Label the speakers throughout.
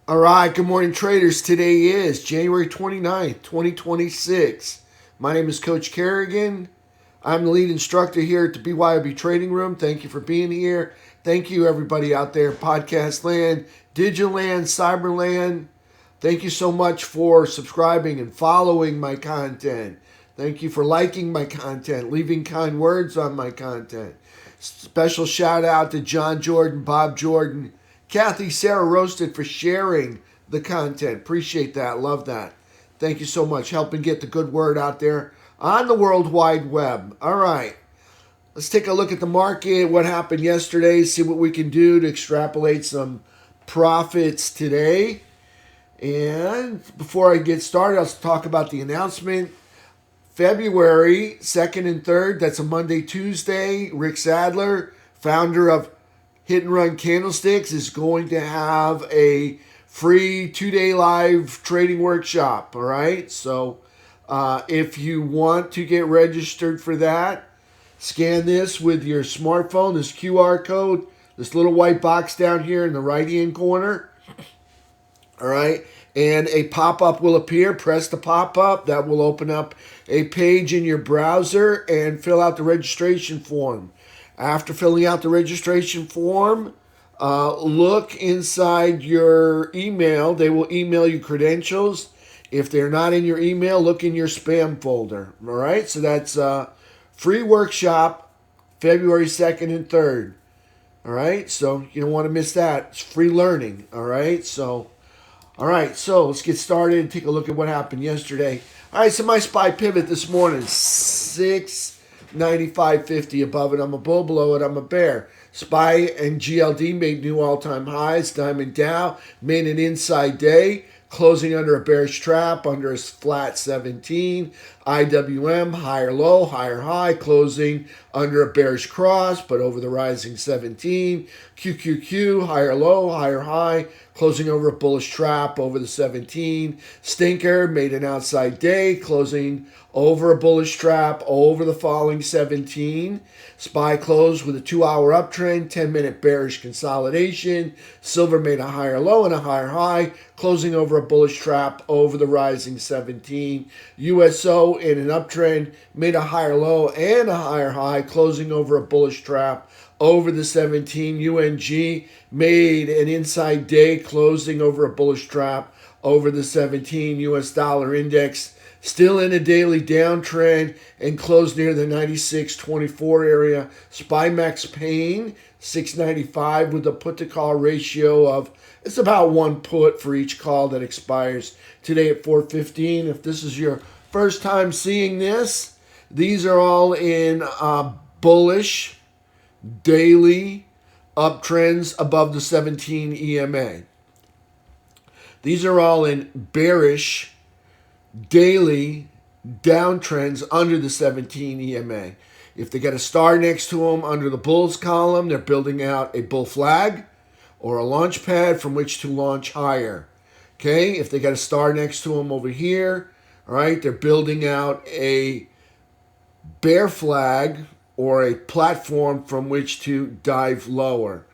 Speaker 1: All right, good morning, traders. Today is January 29th, 2026. My name is Coach Carignan. I'm the lead instructor here at the BYOB Trading Room. Thank you for being here. Thank you, everybody out there, podcast land, digital land, cyber land. Thank you so much for subscribing and following my content. Thank you for liking my content, leaving kind words on my content. Special shout out to John Jordan, Bob Jordan, Kathy, Sarah Roasted for sharing the content. Appreciate that. Love that. Thank you so much. Helping get the good word out there on the World Wide Web. All right. Let's take a look at the market, what happened yesterday, see what we can do to extrapolate some profits today. And before I get started, I'll talk about the announcement. February 2nd and 3rd, that's a Monday, Tuesday. Rick Sadler, founder of Hit and Run Candlesticks, is going to have a free 2-day live trading workshop. All right. So if you want to get registered for that, scan this with your smartphone, this QR code, this little white box down here in the right hand corner. All right. And a pop-up will appear. Press the pop-up. That will open up a page in your browser and fill out the registration form. After filling out the registration form, look inside your email. They will email you credentials. If they're not in your email, look in your spam folder. All right? So that's free workshop, February 2nd and 3rd. All right? So you don't want to miss that. It's free learning. All right? All right, so let's get started and take a look at what happened yesterday. All right, so my SPY pivot this morning, 695.50 above it. I'm a bull, below it, I'm a bear. SPY and GLD made new all-time highs. Diamond Dow made an inside day, closing under a bearish trap, under a flat 17. IWM, higher low, higher high, closing under a bearish cross, but over the rising 17. QQQ, higher low, higher high, closing over a bullish trap over the 17. Stinker made an outside day, closing over a bullish trap over the falling 17. SPY closed with a 2-hour uptrend, 10-minute bearish consolidation. Silver made a higher low and a higher high, closing over a bullish trap over the rising 17. USO in an uptrend made a higher low and a higher high, closing over a bullish trap over the 17. UNG made an inside day, closing over a bullish trap over the 17. US dollar index still in a daily downtrend and closed near the 96.24 area. SPY-Max Pain 695 with a put to call ratio of, it's about one put for each call that expires today at 4:15. If this is your first time seeing this, these are all in bullish daily uptrends above the 17 EMA. These are all in bearish daily downtrends under the 17 EMA. If they got a star next to them under the bulls column, they're building out a bull flag or a launch pad from which to launch higher. Okay, if they got a star next to them over here, all right, they're building out a bear flag or a platform from which to dive lower.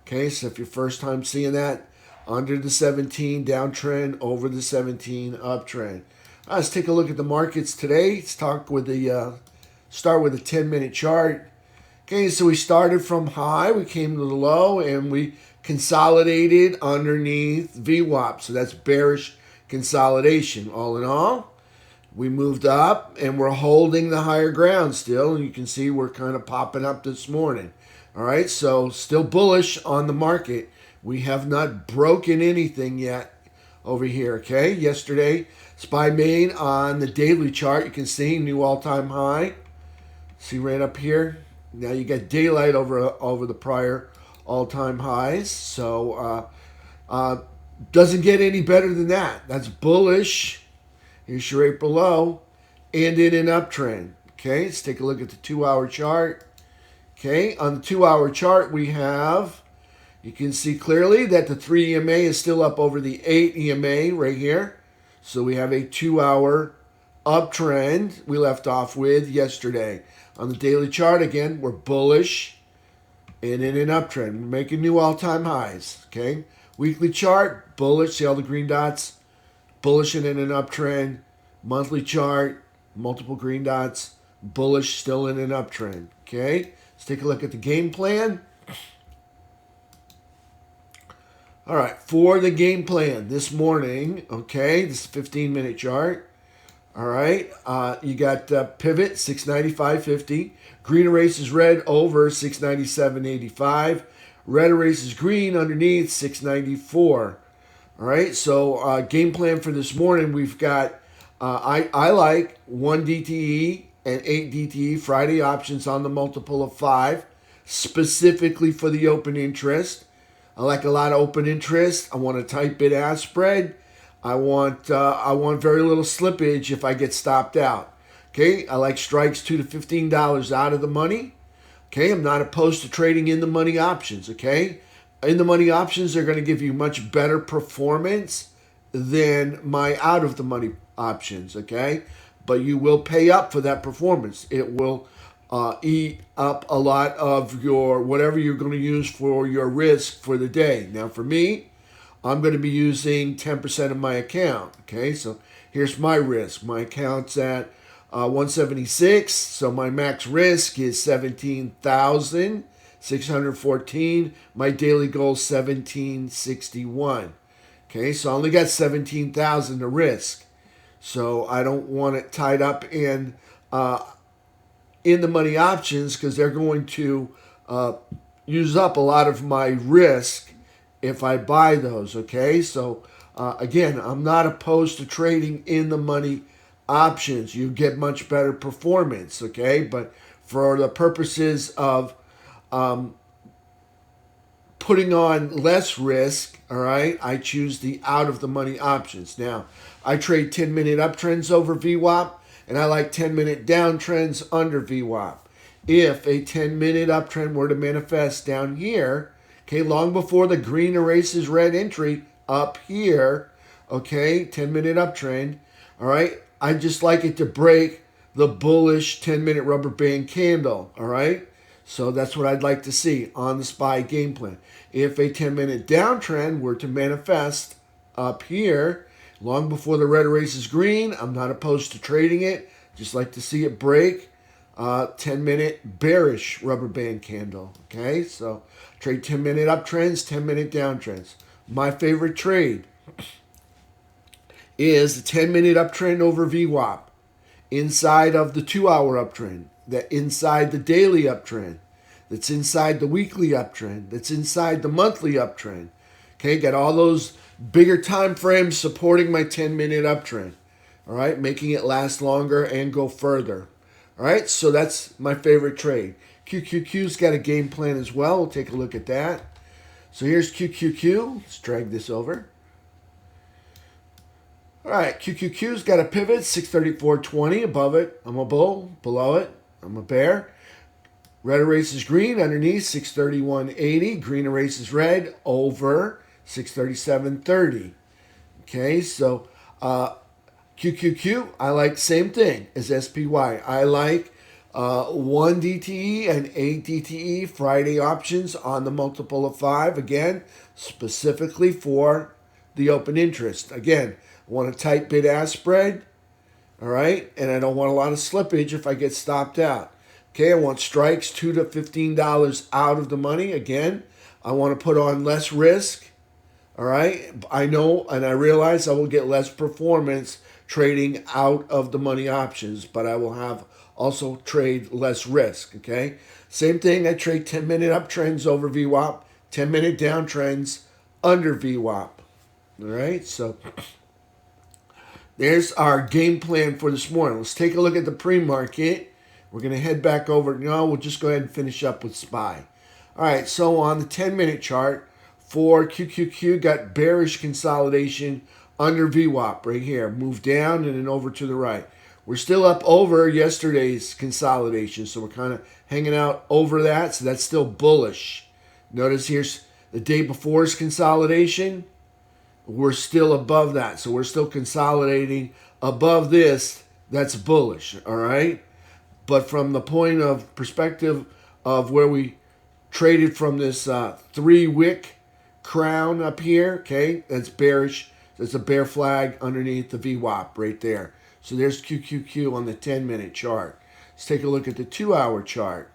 Speaker 1: Okay, so if you're first time seeing that, under the 17 downtrend, over the 17 uptrend. Let's take a look at the markets today. Let's start with a 10-minute chart. Okay, so we started from high, we came to the low, and we consolidated underneath VWAP. So that's bearish consolidation. All in all, we moved up, and we're holding the higher ground still. And you can see we're kind of popping up this morning. All right, so still bullish on the market. We have not broken anything yet over here, okay? Yesterday, SPY made on the daily chart. You can see new all-time high. See right up here? Now you got daylight over the prior all-time highs. So doesn't get any better than that. That's bullish. Here's your April low. And in an uptrend. Okay, let's take a look at the 2-hour chart. Okay, on the 2-hour chart we have, you can see clearly that the 3 EMA is still up over the 8 EMA right here. So we have a 2-hour uptrend we left off with yesterday. On the daily chart, again, we're bullish and in an uptrend. We're making new all-time highs, okay? Weekly chart, bullish. See all the green dots? Bullish and in an uptrend. Monthly chart, multiple green dots. Bullish, still in an uptrend. Okay? Let's take a look at the game plan. All right, for the game plan this morning, okay, this is a 15-minute chart. All right, you got pivot 695.50. Green erases red over 697.85. Red erases green underneath 694. All right, so game plan for this morning, we've got, I like 1 DTE and 8 DTE Friday options on the multiple of 5, specifically for the open interest. I like a lot of open interest. I want a tight bid-ask spread. I want very little slippage if I get stopped out. Okay, I like strikes $2 to $15 out of the money. Okay, I'm not opposed to trading in the money options. Okay, in the money options, they're going to give you much better performance than my out of the money options. Okay, but you will pay up for that performance. It will eat up a lot of your whatever you're going to use for your risk for the day. Now, for me, I'm going to be using 10% of my account. Okay, so here's my risk. My account's at 176, so my max risk is 17,614. My daily goal is 1761. Okay, so I only got 17,000 to risk, so I don't want it tied up in the money options because they're going to use up a lot of my risk if I buy those. Okay, so again, I'm not opposed to trading in the money options. You get much better performance. Okay, but for the purposes of putting on less risk, all right, I choose the out of the money options. Now, I trade 10-minute uptrends over VWAP, and I like 10-minute downtrends under VWAP. If a 10-minute uptrend were to manifest down here, okay, long before the green erases red entry up here, okay, 10-minute uptrend, all right, I just like it to break the bullish 10-minute rubber band candle, all right? So that's what I'd like to see on the SPY game plan. If a 10-minute downtrend were to manifest up here, long before the red erases green, I'm not opposed to trading it. Just like to see it break 10-minute bearish rubber band candle. Okay, so trade 10-minute uptrends, 10-minute downtrends. My favorite trade is the 10-minute uptrend over VWAP inside of the 2-hour uptrend, that inside the daily uptrend, that's inside the weekly uptrend, that's inside the monthly uptrend. Okay, got all those bigger time frames supporting my 10-minute uptrend. All right, making it last longer and go further. All right, so that's my favorite trade. QQQ's got a game plan as well. We'll take a look at that. So here's QQQ. Let's drag this over. All right, QQQ's got a pivot, 634.20. Above it, I'm a bull. Below it, I'm a bear. Red erases green underneath, 631.80. Green erases red over 637.30. Okay, so QQQ, I like same thing as SPY. I like 1 DTE and 8 DTE Friday options on the multiple of 5. Again, specifically for the open interest. Again, I want a tight bid-ask spread, all right? And I don't want a lot of slippage if I get stopped out. Okay, I want strikes $2 to $15 out of the money. Again, I want to put on less risk, all right? I know and I realize I will get less performance trading out of the money options, but I will have also trade less risk, okay? Same thing, I trade 10-minute uptrends over VWAP, 10-minute downtrends under VWAP, all right? So there's our game plan for this morning. Let's take a look at the pre-market. We're going to head back over. No, we'll just go ahead and finish up with SPY. All right, so on the 10-minute chart for QQQ, got bearish consolidation under VWAP right here. Move down and then over to the right. We're still up over yesterday's consolidation, so we're kind of hanging out over that, so that's still bullish. Notice here's the day before's consolidation. We're still above that, so we're still consolidating above this. That's bullish, all right? But from the point of perspective of where we traded from this 3-wick crown up here, okay, that's bearish. There's a bear flag underneath the VWAP right there. So there's QQQ on the 10-minute chart. Let's take a look at the 2-hour chart.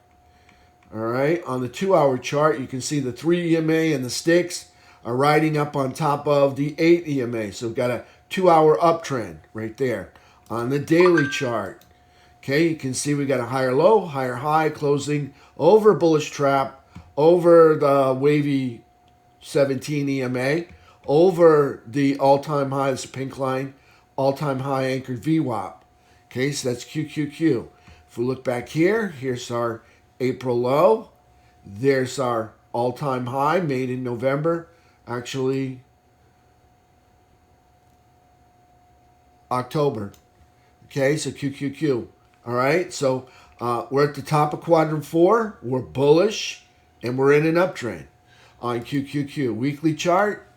Speaker 1: All right, on the 2-hour chart, you can see the 3 EMA and the sticks are riding up on top of the 8 EMA. So we've got a 2-hour uptrend right there. On the daily chart, okay, you can see we got a higher low, higher high, closing over bullish trap, over the wavy 17 EMA, over the all-time high, this pink line, all-time high anchored VWAP. Okay, so that's QQQ. If we look back here, here's our April low. There's our all-time high made in November. Actually, October. Okay, so QQQ. All right, so we're at the top of quadrant 4. We're bullish, and we're in an uptrend on QQQ. Weekly chart,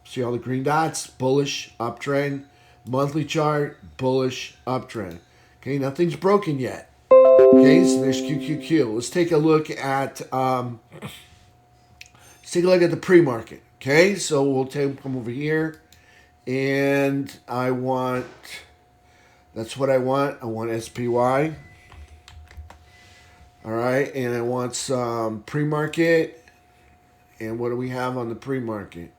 Speaker 1: see all the green dots? Bullish, uptrend. Monthly chart, bullish, uptrend. Okay, nothing's broken yet. Okay, so there's QQQ. Let's take a look at the pre-market. Okay, so we'll come over here, and that's what I want. I want SPY. All right, and I want some pre-market. And what do we have on the pre-market?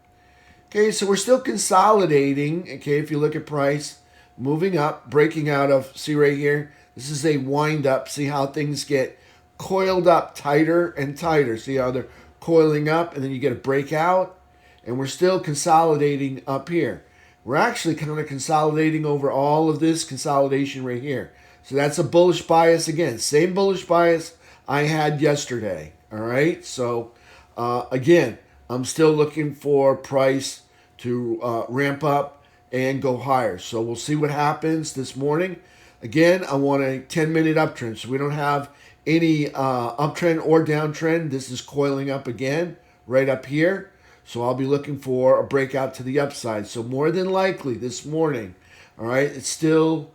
Speaker 1: Okay, so we're still consolidating. Okay, if you look at price, moving up, breaking out of, see right here, this is a wind up. See how things get coiled up tighter and tighter. See how they're coiling up, and then you get a breakout, and we're still consolidating up here. We're actually kind of consolidating over all of this consolidation right here. So that's a bullish bias again. Same bullish bias I had yesterday. All right, so again, I'm still looking for price to ramp up and go higher. So we'll see what happens this morning. Again, I want a 10-minute uptrend. So we don't have any uptrend or downtrend. This is coiling up again right up here. So I'll be looking for a breakout to the upside. So more than likely this morning, all right, it's still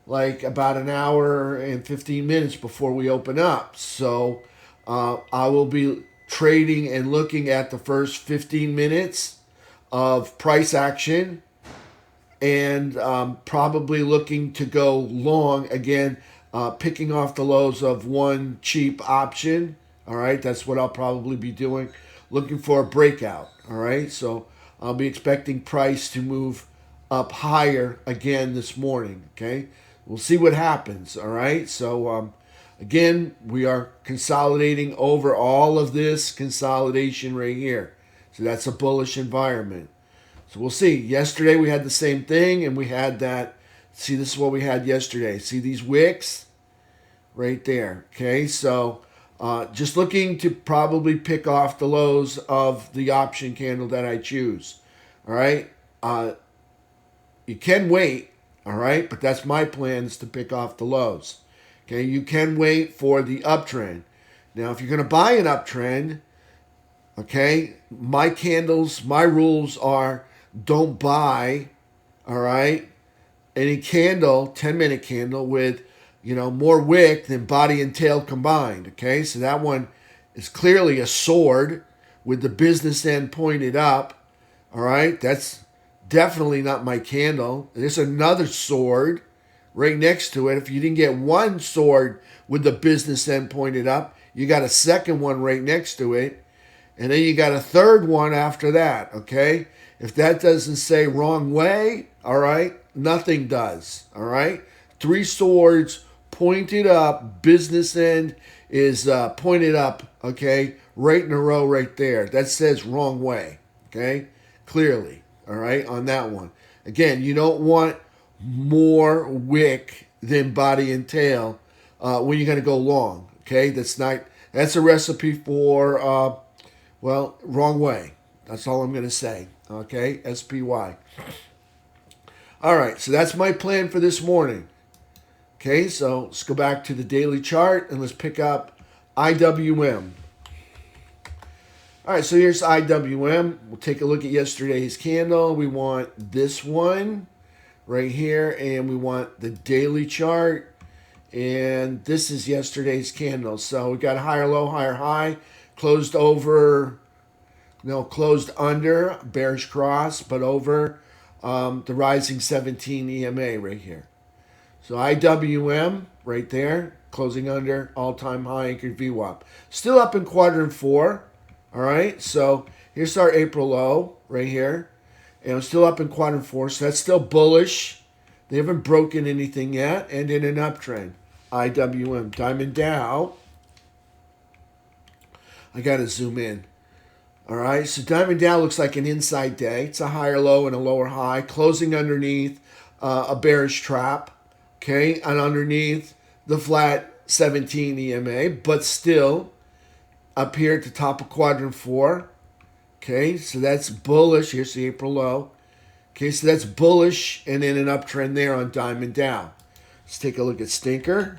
Speaker 1: like about an hour and 15 minutes before we open up. So I will be trading and looking at the first 15 minutes of price action, and probably looking to go long again, picking off the lows of one cheap option. All right, that's what I'll probably be doing, looking for a breakout. All right, so I'll be expecting price to move up higher again this morning. Okay, we'll see what happens. All right, so again, we are consolidating over all of this consolidation right here. So that's a bullish environment. So we'll see. Yesterday we had the same thing, and we had that. See, this is what we had yesterday. See these wicks right there. Okay, so just looking to probably pick off the lows of the option candle that I choose. All right, you can wait. All right, but that's my plan, is to pick off the lows. Okay, you can wait for the uptrend. Now, if you're going to buy an uptrend, okay, my rules are don't buy, all right, any candle, 10-minute candle with, more wick than body and tail combined, okay? So that one is clearly a sword with the business end pointed up, all right? That's definitely not my candle. There's another sword right next to it. If you didn't get one sword with the business end pointed up, you got a second one right next to it, and then you got a third one after that, okay? If that doesn't say wrong way, all right, nothing does, all right? 3 swords pointed up, business end is pointed up, okay, right in a row right there. That says wrong way, okay, clearly, all right, on that one. Again, you don't want more wick than body and tail when you're going to go long, okay? That's a recipe for, wrong way. That's all I'm going to say, okay, SPY. All right, so that's my plan for this morning. Okay, so let's go back to the daily chart and let's pick up IWM. All right, so here's IWM. We'll take a look at yesterday's candle. We want this one right here, and we want the daily chart. And this is yesterday's candle. So we got a higher low, higher high, closed over No, closed under, bearish cross, but over the rising 17 EMA right here. So IWM right there, closing under all-time high anchored VWAP. Still up in quadrant 4. All right, so here's our April low right here. And I'm still up in quadrant 4, so that's still bullish. They haven't broken anything yet, and in an uptrend. IWM, Diamond Dow. I got to zoom in. All right, so Diamond Dow looks like an inside day. It's a higher low and a lower high, closing underneath a bearish trap, okay, and underneath the flat 17 EMA, but still up here at the top of quadrant 4. Okay, so that's bullish. Here's the April low. Okay, so that's bullish and in an uptrend there on Diamond Dow. Let's take a look at Stinker.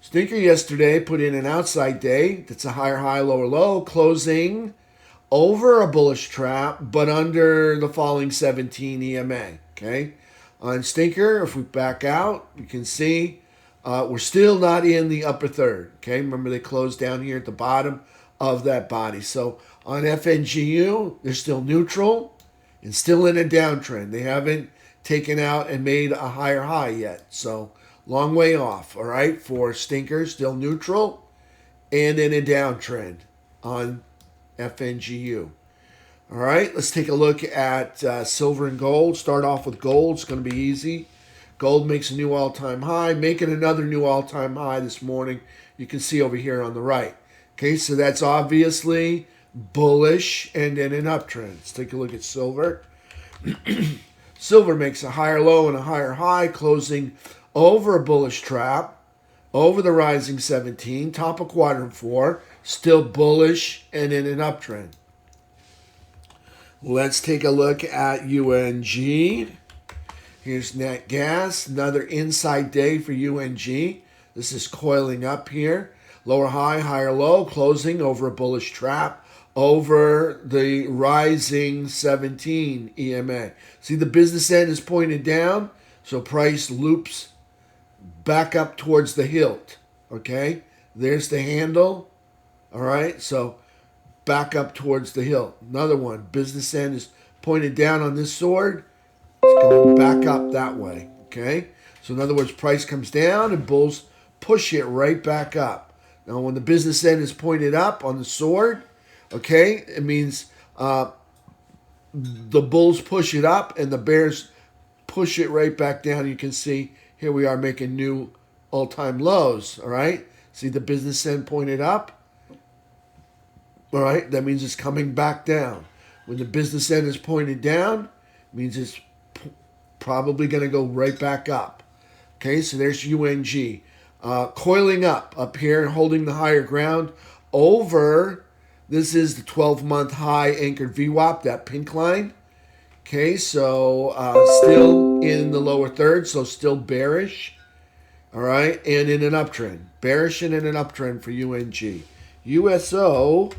Speaker 1: Stinker yesterday put in an outside day. That's a higher high, lower low, closing over a bullish trap, but under the falling 17 EMA. Okay, on Stinker, if we back out, you can see we're still not in the upper third. Okay, remember they closed down here at the bottom of that body. So on FNGU, they're still neutral and still in a downtrend. They haven't taken out and made a higher high yet. So long way off, all right, for Stinker, still neutral and in a downtrend on FNGU. All right, let's take a look at silver and gold. Start off with gold. It's going to be easy. Gold makes a new all-time high, making another new all-time high this morning. You can see over here on the right. Okay, so that's obviously bullish and in an uptrend. Let's take a look at silver. Silver makes a higher low and a higher high, closing over a bullish trap, over the rising 17, top of quadrant 4, still bullish and in an uptrend. Let's take a look at UNG. Here's nat gas, another inside day for UNG. This is coiling up here. Lower high, higher low, closing over a bullish trap, over the rising 17 EMA. See, the business end is pointed down, so price loops back up towards the hilt. Okay, there's the handle. All right, so back up towards the hilt. Another one, business end is pointed down on this sword. It's going back up that way. Okay, so in other words, price comes down and bulls push it right back up. Now, when the business end is pointed up on the sword, okay, it means the bulls push it up and the bears push it right back down. You can see here we are making new all-time lows, all right? See the business end pointed up? All right, that means it's coming back down. When the business end is pointed down, it means it's probably going to go right back up. Okay, so there's UNG. Coiling up here and holding the higher ground over, this is the 12-month high anchored VWAP, that pink line. Okay, so still in the lower third, so still bearish. All right, and in an uptrend. Bearish and in an uptrend for UNG. USO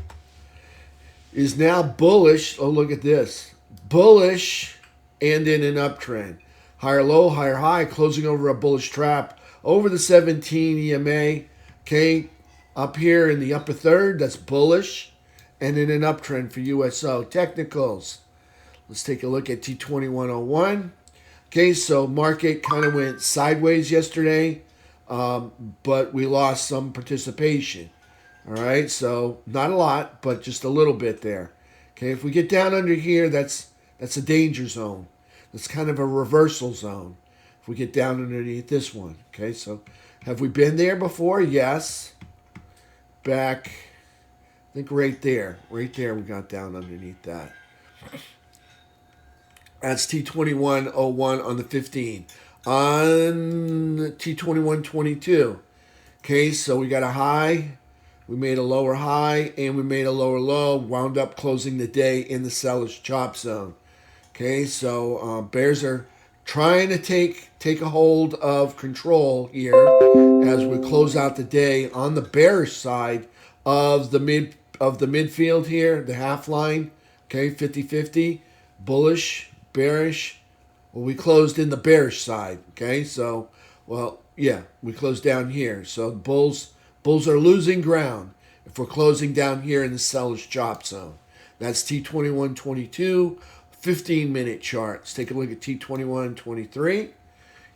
Speaker 1: is now bullish. Oh, look at this. Bullish and in an uptrend. Higher low, higher high, closing over a bullish trap over the 17 EMA. Okay, up here in the upper third, that's bullish and in an uptrend for USO. Technicals. Let's take a look at T2101. Okay, so market kind of went sideways yesterday, but we lost some participation. All right, so not a lot, but just a little bit there. Okay, if we get down under here, that's a danger zone. That's kind of a reversal zone. If we get down underneath this one. Okay, so have we been there before? Yes. Back, I think right there. Right there we got down underneath that. That's T2101 on the 15. On T2122. Okay, so we got a high. We made a lower high and we made a lower low. Wound up closing the day in the seller's chop zone. Okay, so bears are trying to take a hold of control here as we close out the day on the bearish side of the midfield here, the half line. Okay, 50-50, bullish, bearish. Well, we closed in the bearish side. Okay, so well, yeah, we closed down here. So bulls are losing ground. if we're closing down here in the seller's chop zone. That's T21.22, 15-minute chart. Let's take a look at T21.23.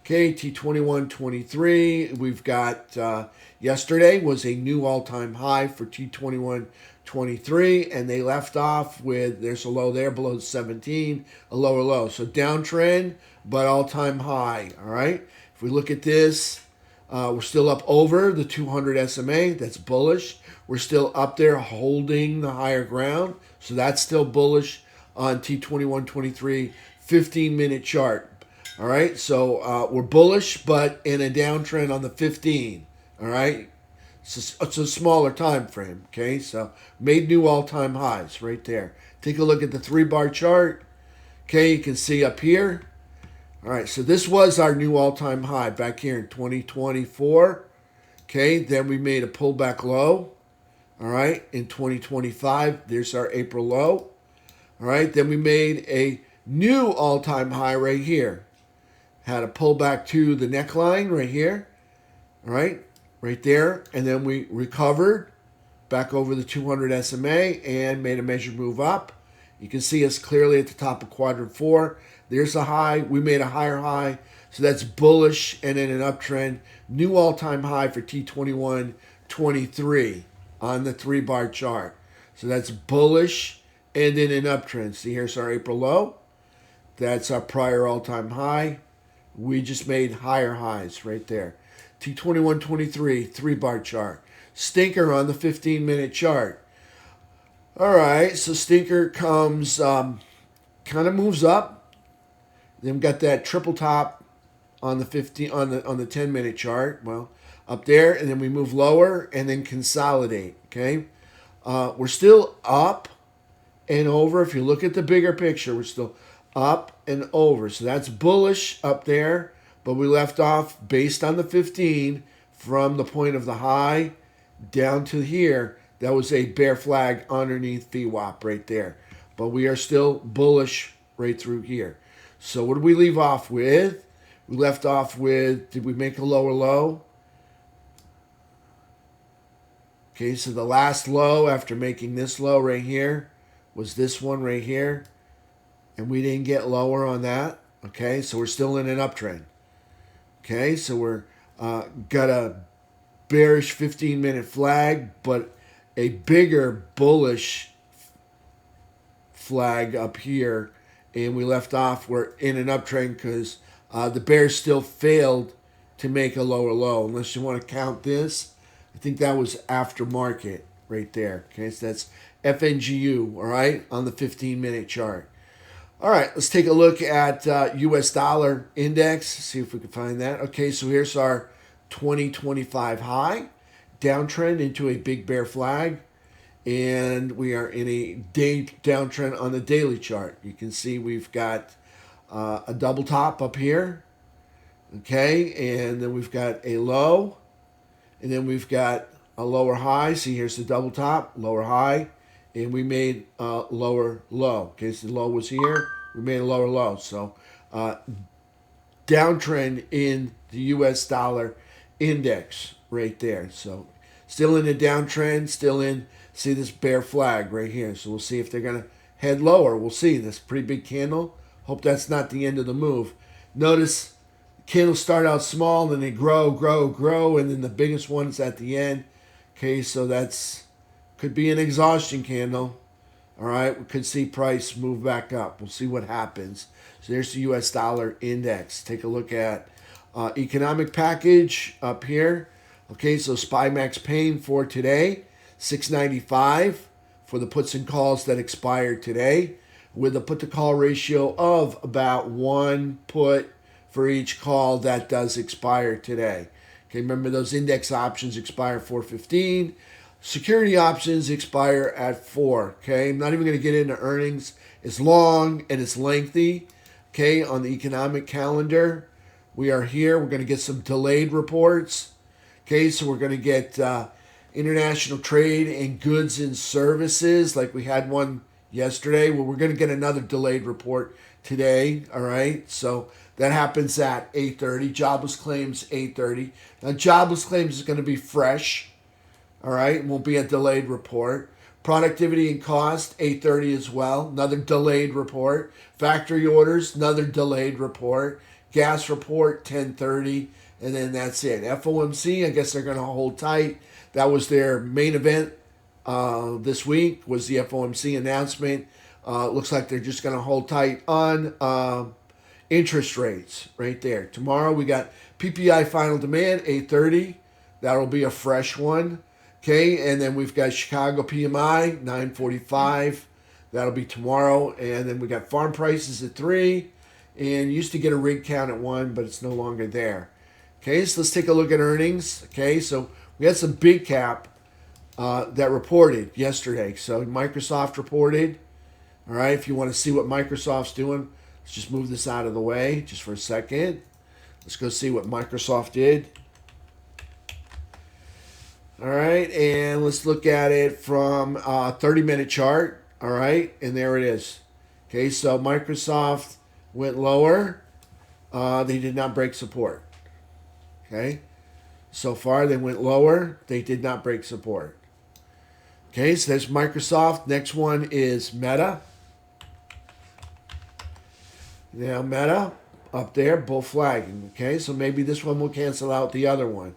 Speaker 1: Okay, T21.23, we've got yesterday was a new all-time high for T21.23, and they left off with, there's a low there below 17, a lower low. So downtrend, but all-time high, all right? If we look at this, we're still up over the 200 SMA, that's bullish. We're still up there holding the higher ground, so that's still bullish on T21.23, 15-minute chart. All right, so we're bullish, but in a downtrend on the 15. All right, it's a smaller time frame. Okay, so made new all-time highs right there. Take a look at the 3-bar chart. Okay, you can see up here. All right, so this was our new all-time high back here in 2024. Okay, then we made a pullback low. All right, in 2025, there's our April low. All right, then we made a new all-time high right here. Had a pullback to the neckline right here, all right there, and then we recovered back over the 200 SMA and made a measured move up. You can see us clearly at the top of quadrant 4. There's a high. We made a higher high, so that's bullish and in an uptrend. New all-time high for T21.23 on the 3-bar chart. So that's bullish and in an uptrend. See, here's our April low. That's our prior all-time high. We just made higher highs right there. T21.23, 3-bar chart. Stinker on the 15-minute chart. All right, so stinker comes, kind of moves up. Then we got that triple top on the 10-minute chart. Well, up there, and then we move lower and then consolidate. Okay, we're still up and over. If you look at the bigger picture, we're still up and over. So that's bullish up there, but we left off based on the 15 from the point of the high down to here. That was a bear flag underneath VWAP right there. But we are still bullish right through here. So what did we leave off with? We left off with, did we make a lower low? Okay, so the last low after making this low right here was this one right here. And we didn't get lower on that. Okay, so we're still in an uptrend. Okay, so we're got a bearish 15-minute flag, but a bigger bullish flag up here. And we left off, we're in an uptrend because the bears still failed to make a lower low. Unless you want to count this, I think that was after market right there. Okay, so that's FNGU, all right, on the 15-minute chart. All right, let's take a look at U.S. dollar index, see if we can find that. Okay, so here's our 2025 high, downtrend into a big bear flag, and we are in a day downtrend on the daily chart. You can see we've got a double top up here, okay, and then we've got a low, and then we've got a lower high. See, here's the double top, lower high, and we made a lower low. Okay, so the low was here. We made a lower low. So downtrend in the U.S. dollar index right there. So still in a downtrend, still in, see this bear flag right here. So we'll see if they're going to head lower. We'll see. This pretty big candle. Hope that's not the end of the move. Notice candles start out small, and then they grow, and then the biggest one's at the end. Okay, so that's could be an exhaustion candle. All right, we could see price move back up. We'll see what happens. So there's the U.S. dollar index. Take a look at economic package up here. Okay, so SPY Max Pain for today, 695 for the puts and calls that expired today, with a put-to-call ratio of about 1 put for each call that does expire today. Okay, remember those index options expire 4/15. Security options expire at 4. Okay, I'm not even going to get into earnings. It's long and it's lengthy. Okay, on the economic calendar, we are here. We're going to get some delayed reports. Okay, so we're going to get international trade and goods and services, like we had one yesterday. Well, we're going to get another delayed report today. All right, so that happens at 8:30. Jobless claims 8:30. Now, jobless claims is going to be fresh. All right, won't be a delayed report. Productivity and cost, 8:30 as well, another delayed report. Factory orders, another delayed report. Gas report, 10:30, and then that's it. FOMC, I guess they're going to hold tight. That was their main event this week, was the FOMC announcement. Looks like they're just going to hold tight on interest rates right there. Tomorrow we got PPI final demand, 8:30. That'll be a fresh one. Okay, and then we've got Chicago PMI, 9:45. That'll be tomorrow. And then we got farm prices at 3. And used to get a rig count at 1, but it's no longer there. Okay, so let's take a look at earnings. Okay, so we had some big cap that reported yesterday. So Microsoft reported. All right, if you want to see what Microsoft's doing, let's just move this out of the way just for a second. Let's go see what Microsoft did. All right, and let's look at it from a 30-minute chart. All right, and there it is. Okay, so Microsoft went lower. They did not break support. Okay, so far they went lower. They did not break support. Okay, so that's Microsoft. Next one is Meta. Now Meta up there, bull flagging. Okay, so maybe this one will cancel out the other one.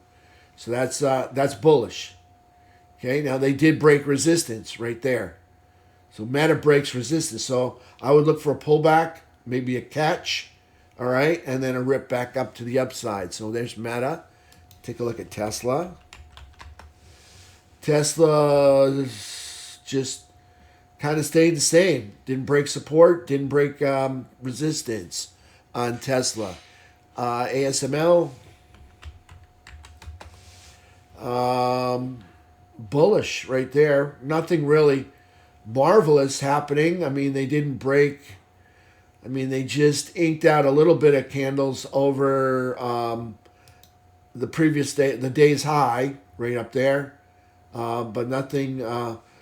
Speaker 1: So that's bullish. Okay, now they did break resistance right there. So Meta breaks resistance. So I would look for a pullback, maybe a catch, all right, and then a rip back up to the upside. So there's Meta. Take a look at Tesla. Tesla just kind of stayed the same. Didn't break support, didn't break resistance on Tesla. ASML. Bullish right there. Nothing really marvelous happening. I mean, they didn't break. I mean, they just inked out a little bit of candles over the previous day, the day's high, right up there. But nothing.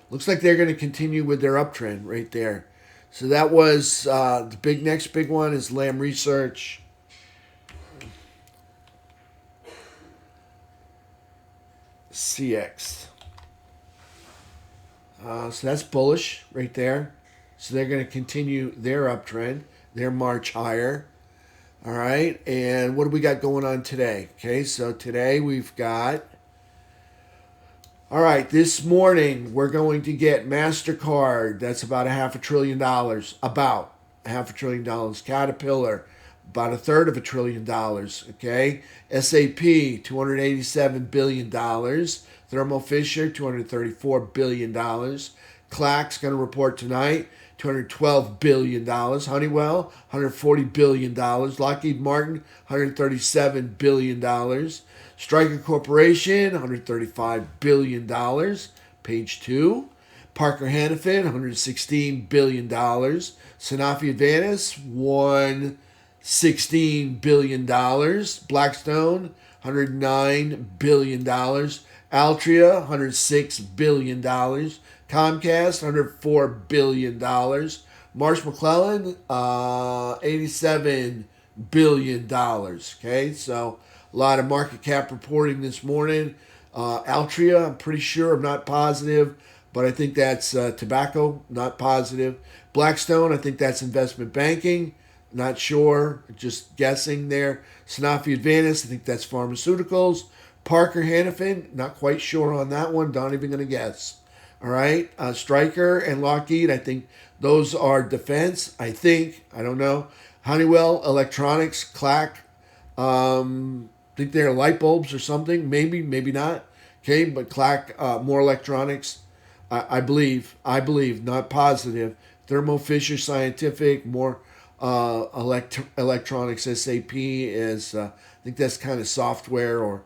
Speaker 1: Looks like they're going to continue with their uptrend right there. So that was the next big one is Lam Research. CX. So that's bullish right there. So they're going to continue their uptrend, their march higher. All right. And what do we got going on today? Okay. So today we've got. All right. This morning we're going to get MasterCard. That's about $500 billion. About $500 billion. Caterpillar. About $1/3 billion. Okay. SAP, $287 billion. Thermo Fisher, $234 billion. Clack's going to report tonight, $212 billion. Honeywell, $140 billion. Lockheed Martin, $137 billion. Stryker Corporation, $135 billion. Page 2. Parker Hannifin, $116 billion. Sanofi Advanced, $116 billion. Blackstone, $109 billion. Altria, $106 billion. Comcast, $104 billion. Marsh McClellan, $87 billion. Okay, so a lot of market cap reporting this morning. Altria, I'm pretty sure, I'm not positive, but I think that's tobacco, not positive. Blackstone, I think that's investment banking. Not sure, just guessing there. Sanofi Advanced, I think that's pharmaceuticals. Parker Hannifin, not quite sure on that one. Not even going to guess. All right. Stryker and Lockheed, I think those are defense. I don't know. Honeywell, electronics, Clack. Think they're light bulbs or something. Maybe, maybe not. Okay, but Clack, more electronics. I believe, not positive. Thermo Fisher Scientific, more electronics. SAP is, I think that's kind of software or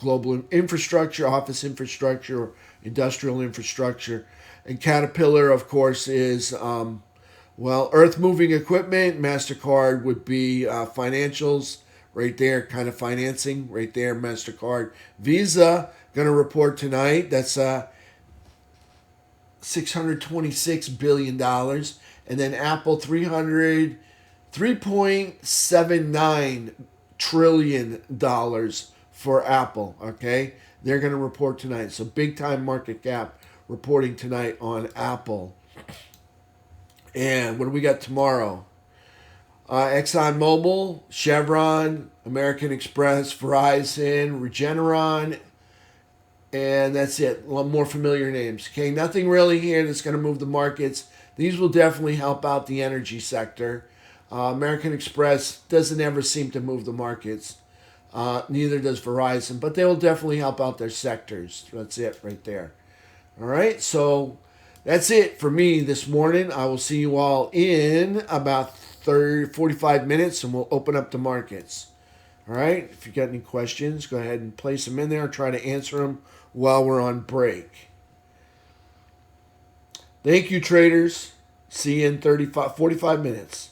Speaker 1: global infrastructure, office infrastructure, or industrial infrastructure. And Caterpillar, of course, is, earth-moving equipment. MasterCard would be financials right there, kind of financing right there, MasterCard. Visa, going to report tonight. That's $626 billion. And then Apple, $3.79 trillion for Apple, okay? They're going to report tonight. So big time market cap reporting tonight on Apple. And what do we got tomorrow? ExxonMobil, Chevron, American Express, Verizon, Regeneron, and that's it. A lot more familiar names. Okay, nothing really here that's going to move the markets. These will definitely help out the energy sector. American Express doesn't ever seem to move the markets. Neither does Verizon, but they will definitely help out their sectors. That's it right there. All right, so that's it for me this morning. I will see you all in about 45 minutes, and we'll open up the markets. All right, if you got any questions, go ahead and place them in there and try to answer them while we're on break. Thank you, traders. See you in 45 minutes.